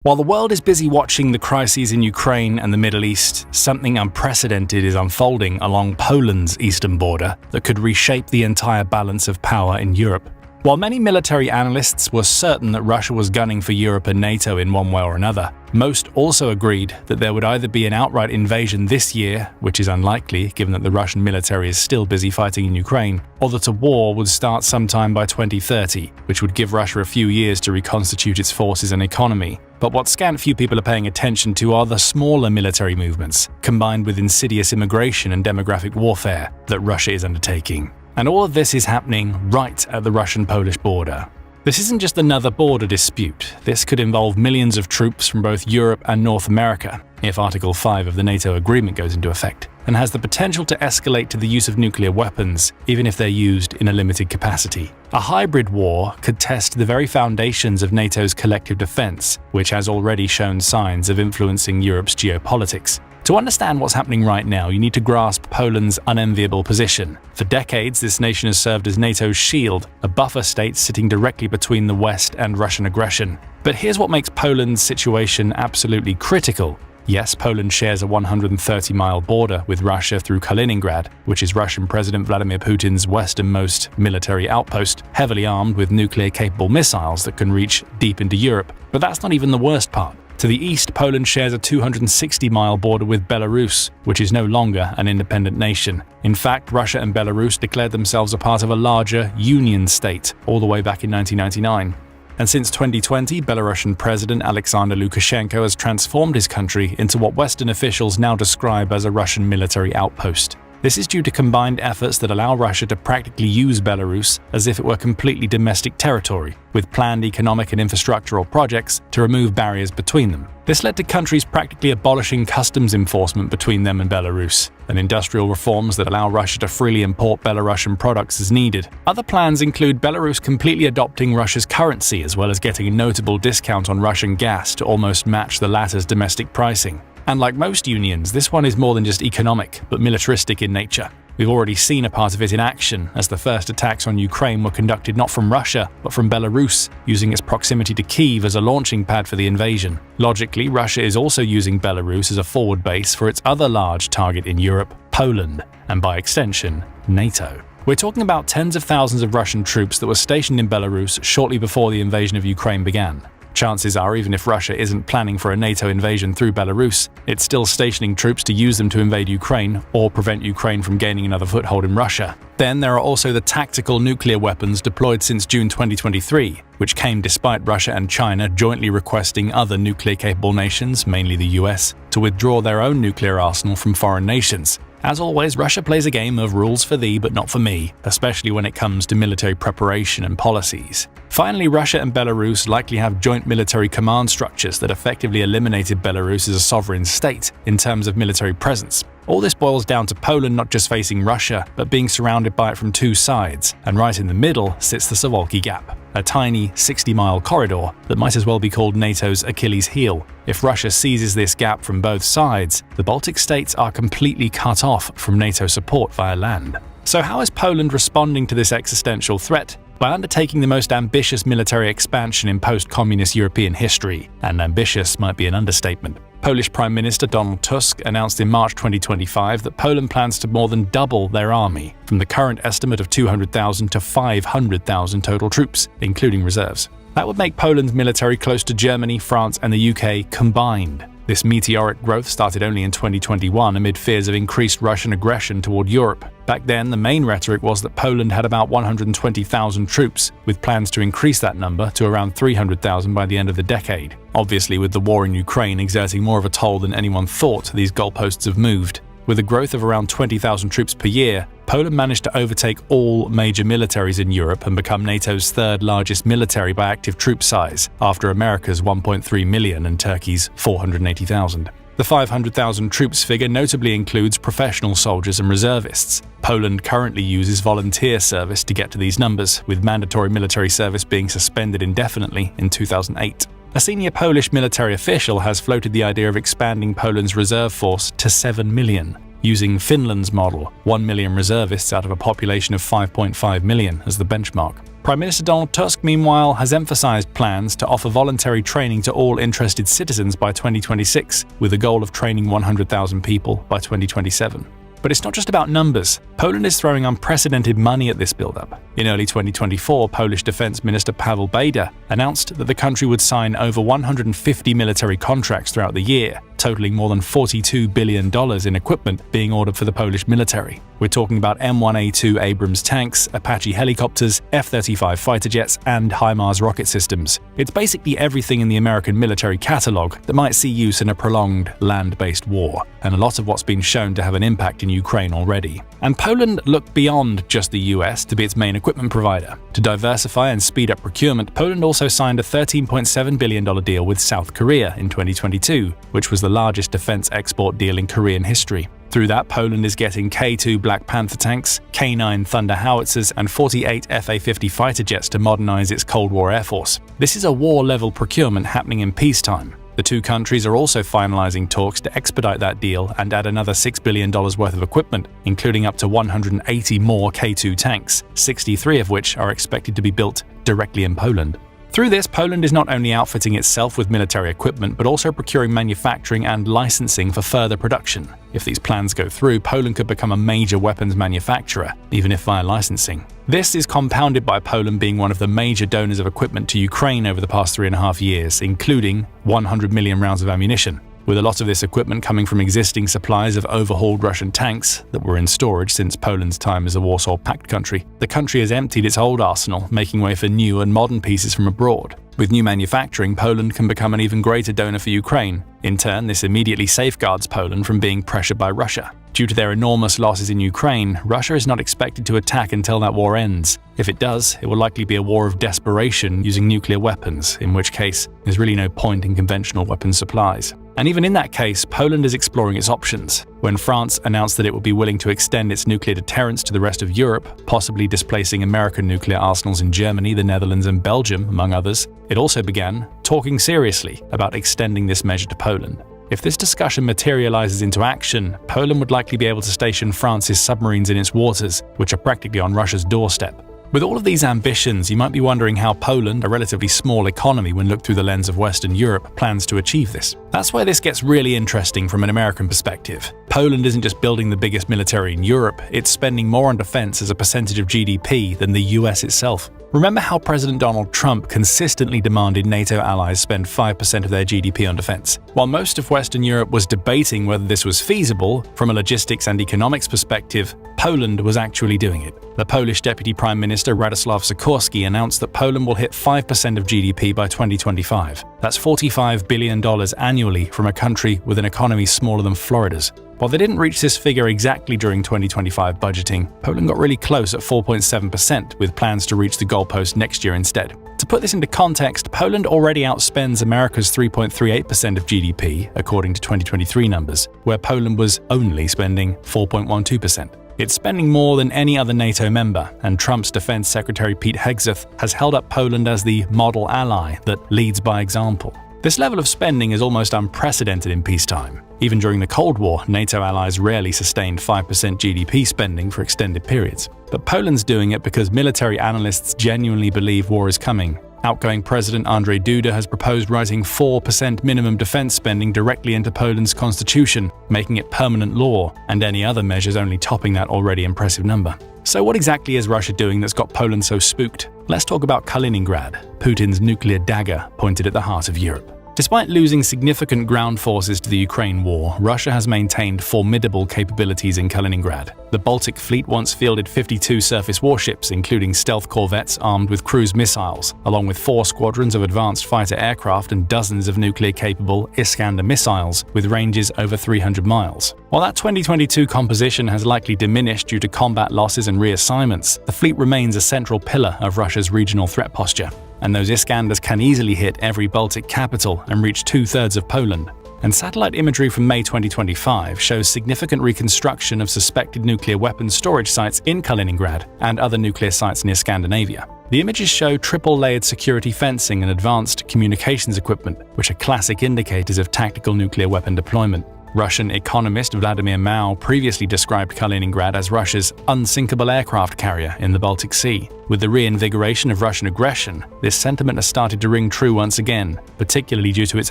While the world is busy watching the crises in Ukraine and the Middle East, something unprecedented is unfolding along Poland's eastern border that could reshape the entire balance of power in Europe. While many military analysts were certain that Russia was gunning for Europe and NATO in one way or another, most also agreed that there would either be an outright invasion this year, which is unlikely given that the Russian military is still busy fighting in Ukraine, or that a war would start sometime by 2030, which would give Russia a few years to reconstitute its forces and economy. But what scant few people are paying attention to are the smaller military movements, combined with insidious immigration and demographic warfare that Russia is undertaking. And all of this is happening right at the Russian-Polish border. This isn't just another border dispute. This could involve millions of troops from both Europe and North America, if Article 5 of the NATO agreement goes into effect, and has the potential to escalate to the use of nuclear weapons, even if they're used in a limited capacity. A hybrid war could test the very foundations of NATO's collective defense, which has already shown signs of influencing Europe's geopolitics. To understand what's happening right now, you need to grasp Poland's unenviable position. For decades, this nation has served as NATO's shield, a buffer state sitting directly between the West and Russian aggression. But here's what makes Poland's situation absolutely critical. Yes, Poland shares a 130-mile border with Russia through Kaliningrad, which is Russian President Vladimir Putin's westernmost military outpost, heavily armed with nuclear-capable missiles that can reach deep into Europe. But that's not even the worst part. To the east, Poland shares a 260-mile border with Belarus, which is no longer an independent nation. In fact, Russia and Belarus declared themselves a part of a larger union state all the way back in 1999. And since 2020, Belarusian President Alexander Lukashenko has transformed his country into what Western officials now describe as a Russian military outpost. This is due to combined efforts that allow Russia to practically use Belarus as if it were completely domestic territory, with planned economic and infrastructural projects to remove barriers between them. This led to countries practically abolishing customs enforcement between them and Belarus, and industrial reforms that allow Russia to freely import Belarusian products as needed. Other plans include Belarus completely adopting Russia's currency, as well as getting a notable discount on Russian gas to almost match the latter's domestic pricing. And like most unions, this one is more than just economic, but militaristic in nature. We've already seen a part of it in action, as the first attacks on Ukraine were conducted not from Russia, but from Belarus, using its proximity to Kyiv as a launching pad for the invasion. Logically, Russia is also using Belarus as a forward base for its other large target in Europe, Poland, and by extension, NATO. We're talking about tens of thousands of Russian troops that were stationed in Belarus shortly before the invasion of Ukraine began. Chances are, even if Russia isn't planning for a NATO invasion through Belarus, it's still stationing troops to use them to invade Ukraine or prevent Ukraine from gaining another foothold in Russia. Then there are also the tactical nuclear weapons deployed since June 2023, which came despite Russia and China jointly requesting other nuclear-capable nations, mainly the US, to withdraw their own nuclear arsenal from foreign nations. As always, Russia plays a game of rules for thee but not for me, especially when it comes to military preparation and policies. Finally, Russia and Belarus likely have joint military command structures that effectively eliminated Belarus as a sovereign state in terms of military presence. All this boils down to Poland not just facing Russia, but being surrounded by it from two sides, and right in the middle sits the Suwalki Gap, a tiny 60-mile corridor that might as well be called NATO's Achilles heel. If Russia seizes this gap from both sides, the Baltic states are completely cut off from NATO support via land. So how is Poland responding to this existential threat? By undertaking the most ambitious military expansion in post-communist European history, and ambitious might be an understatement. Polish Prime Minister Donald Tusk announced in March 2025 that Poland plans to more than double their army, from the current estimate of 200,000 to 500,000 total troops, including reserves. That would make Poland's military close to Germany, France, and the UK combined. This meteoric growth started only in 2021 amid fears of increased Russian aggression toward Europe. Back then, the main rhetoric was that Poland had about 120,000 troops, with plans to increase that number to around 300,000 by the end of the decade. Obviously, with the war in Ukraine exerting more of a toll than anyone thought, these goalposts have moved. With a growth of around 20,000 troops per year, Poland managed to overtake all major militaries in Europe and become NATO's third largest military by active troop size, after America's 1.3 million and Turkey's 480,000. The 500,000 troops figure notably includes professional soldiers and reservists. Poland currently uses volunteer service to get to these numbers, with mandatory military service being suspended indefinitely in 2008. A senior Polish military official has floated the idea of expanding Poland's reserve force to 7 million. using Finland's model, 1 million reservists out of a population of 5.5 million as the benchmark. Prime Minister Donald Tusk, meanwhile, has emphasized plans to offer voluntary training to all interested citizens by 2026, with a goal of training 100,000 people by 2027. But it's not just about numbers. Poland is throwing unprecedented money at this buildup. In early 2024, Polish Defense Minister Paweł Bejda announced that the country would sign over 150 military contracts throughout the year, totaling more than $42 billion in equipment being ordered for the Polish military. We're talking about M1A2 Abrams tanks, Apache helicopters, F-35 fighter jets, and HIMARS rocket systems. It's basically everything in the American military catalog that might see use in a prolonged land-based war, and a lot of what's been shown to have an impact in Ukraine already. And Poland looked beyond just the US to be its main equipment provider. To diversify and speed up procurement, Poland also signed a $13.7 billion deal with South Korea in 2022, which was the largest defense export deal in Korean history. Through that, Poland is getting K2 Black Panther tanks, K9 Thunder howitzers, and 48 FA-50 fighter jets to modernize its Cold War Air Force. This is a war-level procurement happening in peacetime. The two countries are also finalizing talks to expedite that deal and add another $6 billion worth of equipment, including up to 180 more K2 tanks, 63 of which are expected to be built directly in Poland. Through this, Poland is not only outfitting itself with military equipment, but also procuring manufacturing and licensing for further production. If these plans go through, Poland could become a major weapons manufacturer, even if via licensing. This is compounded by Poland being one of the major donors of equipment to Ukraine over the past 3.5 years, including 100 million rounds of ammunition. With a lot of this equipment coming from existing supplies of overhauled Russian tanks that were in storage since Poland's time as a Warsaw Pact country, the country has emptied its old arsenal, making way for new and modern pieces from abroad. With new manufacturing, Poland can become an even greater donor for Ukraine. In turn, this immediately safeguards Poland from being pressured by Russia. Due to their enormous losses in Ukraine, Russia is not expected to attack until that war ends. If it does, it will likely be a war of desperation using nuclear weapons, in which case there's really no point in conventional weapons supplies. And even in that case, Poland is exploring its options. When France announced that it would be willing to extend its nuclear deterrence to the rest of Europe, possibly displacing American nuclear arsenals in Germany, the Netherlands, and Belgium, among others, it also began talking seriously about extending this measure to Poland. If this discussion materializes into action, Poland would likely be able to station France's submarines in its waters, which are practically on Russia's doorstep. With all of these ambitions, you might be wondering how Poland, a relatively small economy when looked through the lens of Western Europe, plans to achieve this. That's where this gets really interesting from an American perspective. Poland isn't just building the biggest military in Europe, it's spending more on defense as a percentage of GDP than the US itself. Remember how President Donald Trump consistently demanded NATO allies spend 5% of their GDP on defense? While most of Western Europe was debating whether this was feasible, from a logistics and economics perspective, Poland was actually doing it. The Polish Deputy Prime Minister Radosław Sikorski announced that Poland will hit 5% of GDP by 2025. That's $45 billion annually from a country with an economy smaller than Florida's. While they didn't reach this figure exactly during 2025 budgeting, Poland got really close at 4.7%, with plans to reach the goalpost next year instead. To put this into context, Poland already outspends America's 3.38% of GDP, according to 2023 numbers, where Poland was only spending 4.12%. It's spending more than any other NATO member, and Trump's Defense Secretary Pete Hegseth has held up Poland as the model ally that leads by example. This level of spending is almost unprecedented in peacetime. Even during the Cold War, NATO allies rarely sustained 5% GDP spending for extended periods. But Poland's doing it because military analysts genuinely believe war is coming. Outgoing President Andrzej Duda has proposed writing 4% minimum defense spending directly into Poland's constitution, making it permanent law, and any other measures only topping that already impressive number. So what exactly is Russia doing that's got Poland so spooked? Let's talk about Kaliningrad, Putin's nuclear dagger pointed at the heart of Europe. Despite losing significant ground forces to the Ukraine war, Russia has maintained formidable capabilities in Kaliningrad. The Baltic Fleet once fielded 52 surface warships, including stealth corvettes armed with cruise missiles, along with 4 squadrons of advanced fighter aircraft and dozens of nuclear-capable Iskander missiles with ranges over 300 miles. While that 2022 composition has likely diminished due to combat losses and reassignments, the fleet remains a central pillar of Russia's regional threat posture. And those Iskanders can easily hit every Baltic capital and reach 2/3 of Poland. And satellite imagery from May 2025 shows significant reconstruction of suspected nuclear weapons storage sites in Kaliningrad and other nuclear sites near Scandinavia. The images show triple-layered security fencing and advanced communications equipment, which are classic indicators of tactical nuclear weapon deployment. Russian economist Vladimir Mao previously described Kaliningrad as Russia's unsinkable aircraft carrier in the Baltic Sea. With the reinvigoration of Russian aggression, this sentiment has started to ring true once again, particularly due to its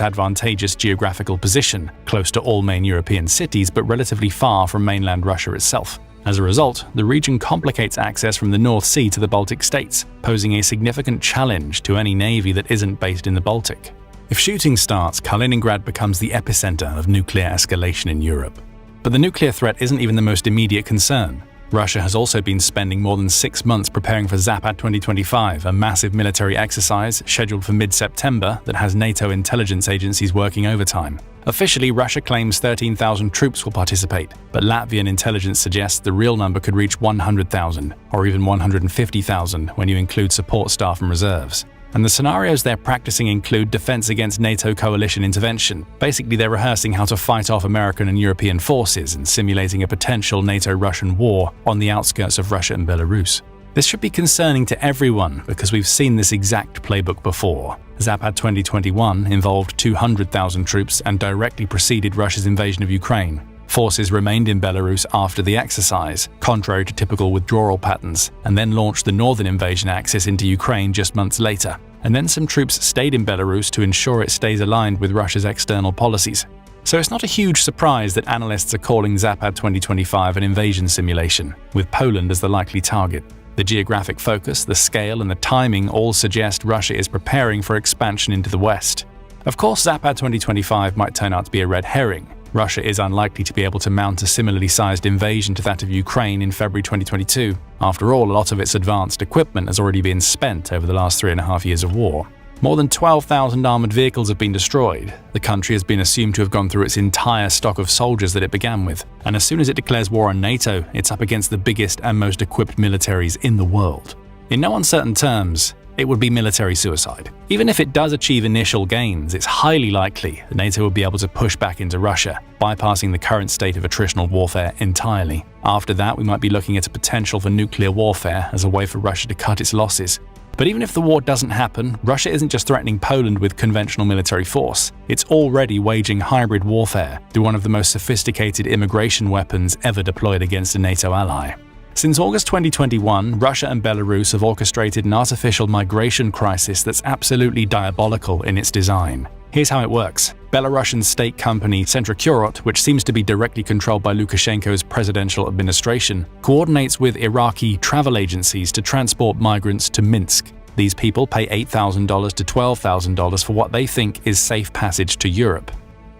advantageous geographical position, close to all main European cities but relatively far from mainland Russia itself. As a result, the region complicates access from the North Sea to the Baltic states, posing a significant challenge to any navy that isn't based in the Baltic. If shooting starts, Kaliningrad becomes the epicenter of nuclear escalation in Europe. But the nuclear threat isn't even the most immediate concern. Russia has also been spending more than 6 months preparing for Zapad 2025, a massive military exercise scheduled for mid-September that has NATO intelligence agencies working overtime. Officially, Russia claims 13,000 troops will participate, but Latvian intelligence suggests the real number could reach 100,000, or even 150,000 when you include support staff and reserves. And the scenarios they're practicing include defense against NATO coalition intervention. Basically, they're rehearsing how to fight off American and European forces and simulating a potential NATO-Russian war on the outskirts of Russia and Belarus. This should be concerning to everyone because we've seen this exact playbook before. Zapad 2021 involved 200,000 troops and directly preceded Russia's invasion of Ukraine. Forces remained in Belarus after the exercise, contrary to typical withdrawal patterns, and then launched the northern invasion axis into Ukraine just months later. And then some troops stayed in Belarus to ensure it stays aligned with Russia's external policies. So it's not a huge surprise that analysts are calling Zapad 2025 an invasion simulation, with Poland as the likely target. The geographic focus, the scale, and the timing all suggest Russia is preparing for expansion into the west. Of course, Zapad 2025 might turn out to be a red herring. Russia is unlikely to be able to mount a similarly sized invasion to that of Ukraine in February 2022. After all, a lot of its advanced equipment has already been spent over the last 3.5 years of war. More than 12,000 armored vehicles have been destroyed. The country has been assumed to have gone through its entire stock of soldiers that it began with. And as soon as it declares war on NATO, it's up against the biggest and most equipped militaries in the world. In no uncertain terms, it would be military suicide. Even if it does achieve initial gains, it's highly likely that NATO will be able to push back into Russia, bypassing the current state of attritional warfare entirely. After that, we might be looking at a potential for nuclear warfare as a way for Russia to cut its losses. But even if the war doesn't happen, Russia isn't just threatening Poland with conventional military force. It's already waging hybrid warfare through one of the most sophisticated immigration weapons ever deployed against a NATO ally. Since August 2021, Russia and Belarus have orchestrated an artificial migration crisis that's absolutely diabolical in its design. Here's how it works. Belarusian state company Centrocurort, which seems to be directly controlled by Lukashenko's presidential administration, coordinates with Iraqi travel agencies to transport migrants to Minsk. These people pay $8,000 to $12,000 for what they think is safe passage to Europe.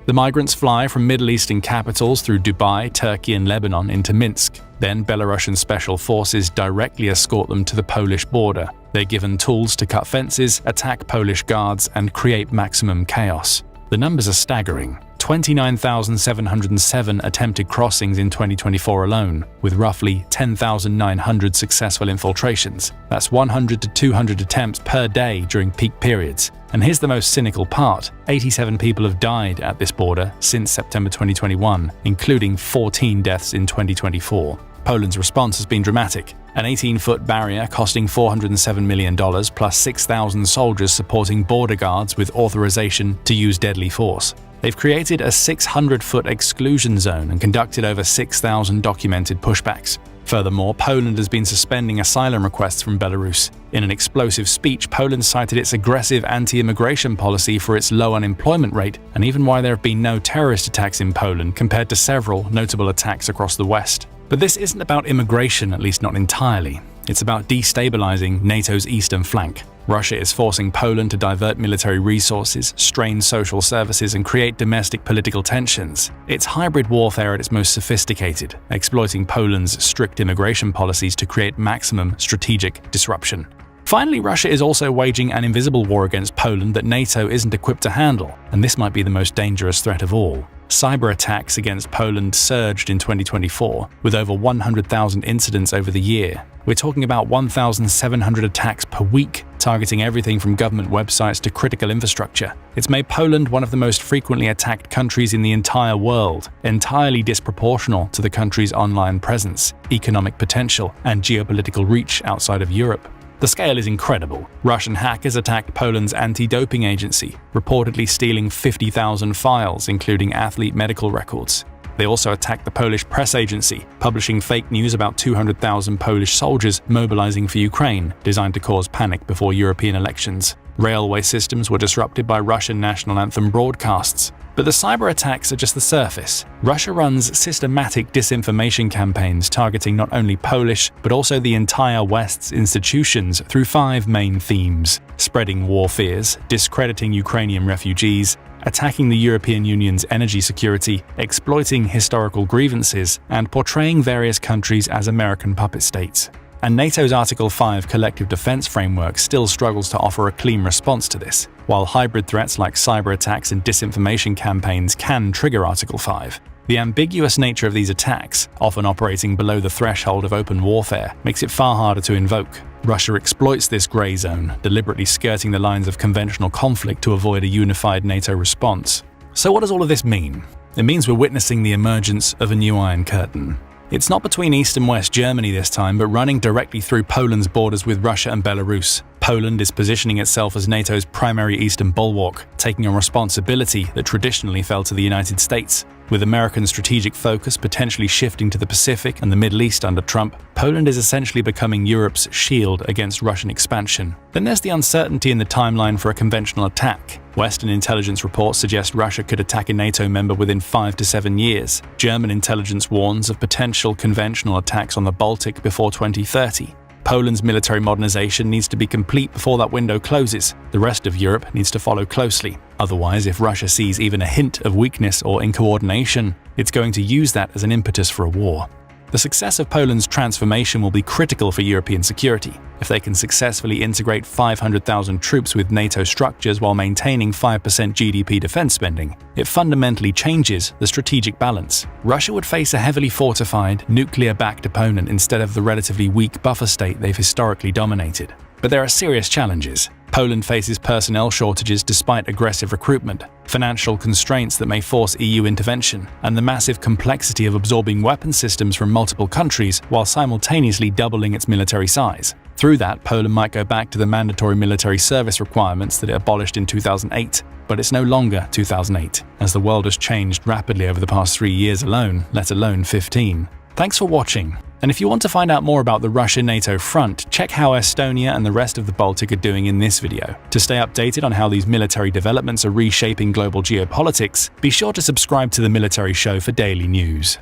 The migrants fly from Middle Eastern capitals through Dubai, Turkey, and Lebanon into Minsk. Then Belarusian special forces directly escort them to the Polish border. They're given tools to cut fences, attack Polish guards, and create maximum chaos. The numbers are staggering. 29,707 attempted crossings in 2024 alone, with roughly 10,900 successful infiltrations. That's 100 to 200 attempts per day during peak periods. And here's the most cynical part. 87 people have died at this border since September 2021, including 14 deaths in 2024. Poland's response has been dramatic. An 18-foot barrier costing $407 million plus 6,000 soldiers supporting border guards with authorization to use deadly force. They've created a 600-foot exclusion zone and conducted over 6,000 documented pushbacks. Furthermore, Poland has been suspending asylum requests from Belarus. In an explosive speech, Poland cited its aggressive anti-immigration policy for its low unemployment rate, and even why there have been no terrorist attacks in Poland compared to several notable attacks across the West. But this isn't about immigration, at least not entirely. It's about destabilizing NATO's eastern flank. Russia is forcing Poland to divert military resources, strain social services, and create domestic political tensions. It's hybrid warfare at its most sophisticated, exploiting Poland's strict immigration policies to create maximum strategic disruption. Finally, Russia is also waging an invisible war against Poland that NATO isn't equipped to handle, and this might be the most dangerous threat of all. Cyber attacks against Poland surged in 2024, with over 100,000 incidents over the year. We're talking about 1,700 attacks per week, targeting everything from government websites to critical infrastructure. It's made Poland one of the most frequently attacked countries in the entire world, entirely disproportional to the country's online presence, economic potential, and geopolitical reach outside of Europe. The scale is incredible. Russian hackers attacked Poland's anti-doping agency, reportedly stealing 50,000 files, including athlete medical records. They also attacked the Polish press agency, publishing fake news about 200,000 Polish soldiers mobilizing for Ukraine, designed to cause panic before European elections. Railway systems were disrupted by Russian national anthem broadcasts. But the cyber attacks are just the surface. Russia runs systematic disinformation campaigns targeting not only Polish, but also the entire West's institutions through 5 main themes: spreading war fears, discrediting Ukrainian refugees, attacking the European Union's energy security, exploiting historical grievances, and portraying various countries as American puppet states. And NATO's Article 5 collective defense framework still struggles to offer a clean response to this, while hybrid threats like cyber attacks and disinformation campaigns can trigger Article 5. The ambiguous nature of these attacks, often operating below the threshold of open warfare, makes it far harder to invoke. Russia exploits this grey zone, deliberately skirting the lines of conventional conflict to avoid a unified NATO response. So what does all of this mean? It means we're witnessing the emergence of a new Iron Curtain. It's not between East and West Germany this time, but running directly through Poland's borders with Russia and Belarus. Poland is positioning itself as NATO's primary eastern bulwark, taking on responsibility that traditionally fell to the United States. With American strategic focus potentially shifting to the Pacific and the Middle East under Trump, Poland is essentially becoming Europe's shield against Russian expansion. Then there's the uncertainty in the timeline for a conventional attack. Western intelligence reports suggest Russia could attack a NATO member within 5 to 7 years. German intelligence warns of potential conventional attacks on the Baltic before 2030. Poland's military modernization needs to be complete before that window closes. The rest of Europe needs to follow closely. Otherwise, if Russia sees even a hint of weakness or incoordination, it's going to use that as an impetus for a war. The success of Poland's transformation will be critical for European security. If they can successfully integrate 500,000 troops with NATO structures while maintaining 5% GDP defense spending, it fundamentally changes the strategic balance. Russia would face a heavily fortified, nuclear-backed opponent instead of the relatively weak buffer state they've historically dominated. But there are serious challenges. Poland faces personnel shortages despite aggressive recruitment, financial constraints that may force EU intervention, and the massive complexity of absorbing weapon systems from multiple countries while simultaneously doubling its military size. Through that, Poland might go back to the mandatory military service requirements that it abolished in 2008, but it's no longer 2008, as the world has changed rapidly over the past 3 years alone, let alone 15. Thanks for watching. And if you want to find out more about the Russia-NATO front, check how Estonia and the rest of the Baltic are doing in this video. To stay updated on how these military developments are reshaping global geopolitics, be sure to subscribe to the Military Show for daily news.